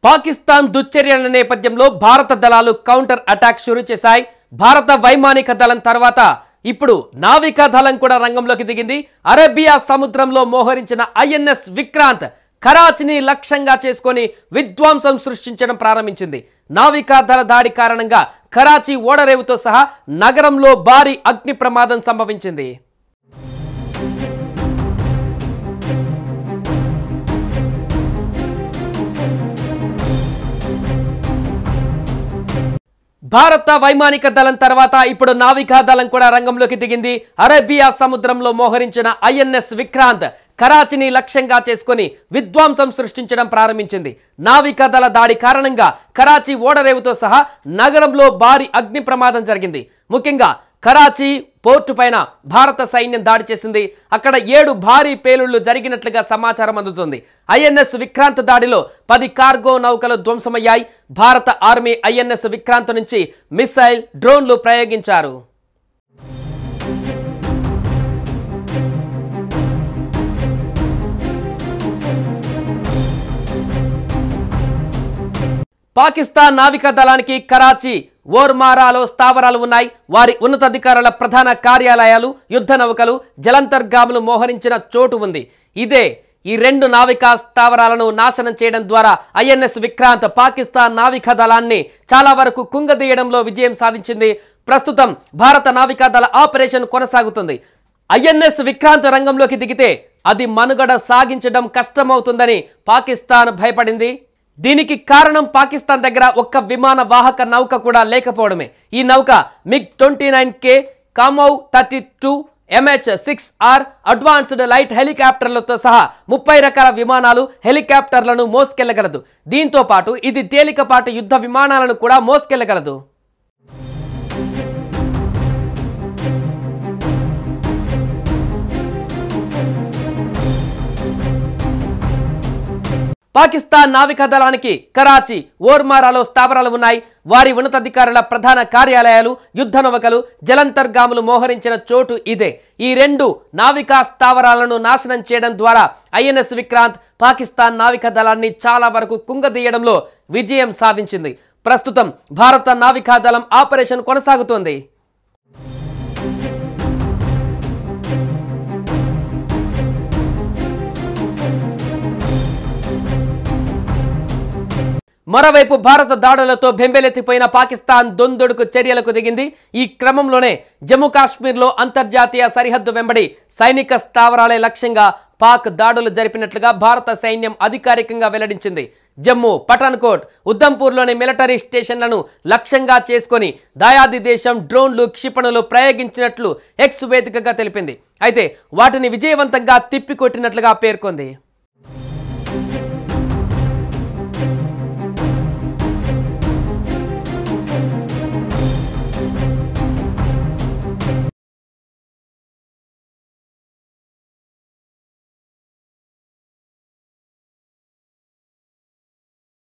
పాకిస్తాన్ దుశ్చర్యల నేపథ్యంలో భారత దళాలు కౌంటర్ అటాక్ షురూ చేశాయి. భారత వైమానిక దళం తర్వాత ఇప్పుడు నావికా దళం కూడా రంగంలోకి దిగింది. అరేబియా సముద్రంలో మోహరించిన ఐఎన్ఎస్ విక్రాంత్ కరాచీని లక్ష్యంగా చేసుకొని విధ్వంసం సృష్టించడం ప్రారంభించింది. నావికా దళ దాడి కారణంగా కరాచీ ఓడరేవుతో సహా నగరంలో భారీ అగ్ని ప్రమాదం సంభవించింది. భారత వైమానిక దళం తర్వాత ఇప్పుడు నావికా దళం కూడా రంగంలోకి దిగింది. అరేబియా సముద్రంలో మోహరించిన ఐఎన్ఎస్ విక్రాంత్ కరాచీని లక్ష్యంగా చేసుకొని విధ్వంసం సృష్టించడం ప్రారంభించింది. నావికా దళ దాడి కారణంగా కరాచీ ఓడరేవుతో సహా నగరంలో భారీ అగ్ని ప్రమాదం జరిగింది. ముఖ్యంగా కరాచీ పోర్టు పైన భారత సైన్యం దాడి చేసింది. అక్కడ 7 భారీ పేలుళ్లు జరిగినట్లుగా సమాచారం అందుతుంది. ఐఎన్ఎస్ విక్రాంత్ దాడిలో 10 కార్గో నౌకలు ధ్వంసమయ్యాయి. భారత ఆర్మీ ఐఎన్ఎస్ విక్రాంత్ నుంచి మిసైల్, డ్రోన్లు ప్రయోగించారు. పాకిస్తాన్ నావికా దళానికి కరాచీ, ఓర్మారాలో స్థావరాలు ఉన్నాయి. వారి ఉన్నతాధికారుల ప్రధాన కార్యాలయాలు, యుద్ధ నౌకలు, జలంతర్గాములు మోహరించిన చోటు ఉంది. ఇదే ఈ 2 నావికా స్థావరాలను నాశనం చేయడం ద్వారా ఐఎన్ఎస్ విక్రాంత్ పాకిస్తాన్ నావికా దళాన్ని చాలా వరకు కుంగదీయడంలో విజయం సాధించింది. ప్రస్తుతం భారత నావికా దళ ఆపరేషన్ కొనసాగుతుంది. ఐఎన్ఎస్ విక్రాంత్ రంగంలోకి దిగితే అది మనుగడ సాగించడం కష్టమవుతుందని పాకిస్తాన్ భయపడింది. దీనికి కారణం పాకిస్తాన్ దగ్గర ఒక్క విమాన వాహక నౌక కూడా లేకపోవడమే. ఈ నౌక MiG-29K, కామౌ 32, MH-6R అడ్వాన్స్డ్ లైట్ హెలికాప్టర్లతో సహా 30 రకాల విమానాలు, హెలికాప్టర్లను మోసుకెళ్లగలదు. దీంతో పాటు ఇది తేలికపాటి యుద్ధ విమానాలను కూడా మోసుకెళ్లగలదు. పాకిస్తాన్ నావికా దళానికి కరాచీ, ఓర్మారాలో స్థావరాలు ఉన్నాయి. వారి ఉన్నతాధికారుల ప్రధాన కార్యాలయాలు, యుద్ధ నౌకలు, జలంతర్గాములు మోహరించిన చోటు ఇదే. ఈ 2 నావికా స్థావరాలను నాశనం చేయడం ద్వారా ఐఎన్ఎస్ విక్రాంత్ పాకిస్తాన్ నావికా దళాన్ని చాలా వరకు కుంగదీయడంలో విజయం సాధించింది. ప్రస్తుతం భారత నావికా దళం ఆపరేషన్ కొనసాగుతోంది. మరోవైపు భారత దాడులతో బెంబేలెత్తిపోయిన పాకిస్తాన్ దొందుడుకు చర్యలకు దిగింది. ఈ క్రమంలోనే జమ్మూ కాశ్మీర్లో అంతర్జాతీయ సరిహద్దు వెంబడి సైనిక స్థావరాలే లక్ష్యంగా పాక్ దాడులు జరిపినట్లుగా భారత సైన్యం అధికారికంగా వెల్లడించింది. జమ్మూ, పఠాన్కోట్, ఉద్ధంపూర్లోని మిలిటరీ స్టేషన్లను లక్ష్యంగా చేసుకొని దాయాది దేశం డ్రోన్లు, క్షిపణులు ప్రయోగించినట్లు ఎక్స్ వేదికగా తెలిపింది. అయితే వాటిని విజయవంతంగా తిప్పికొట్టినట్లుగా పేర్కొంది.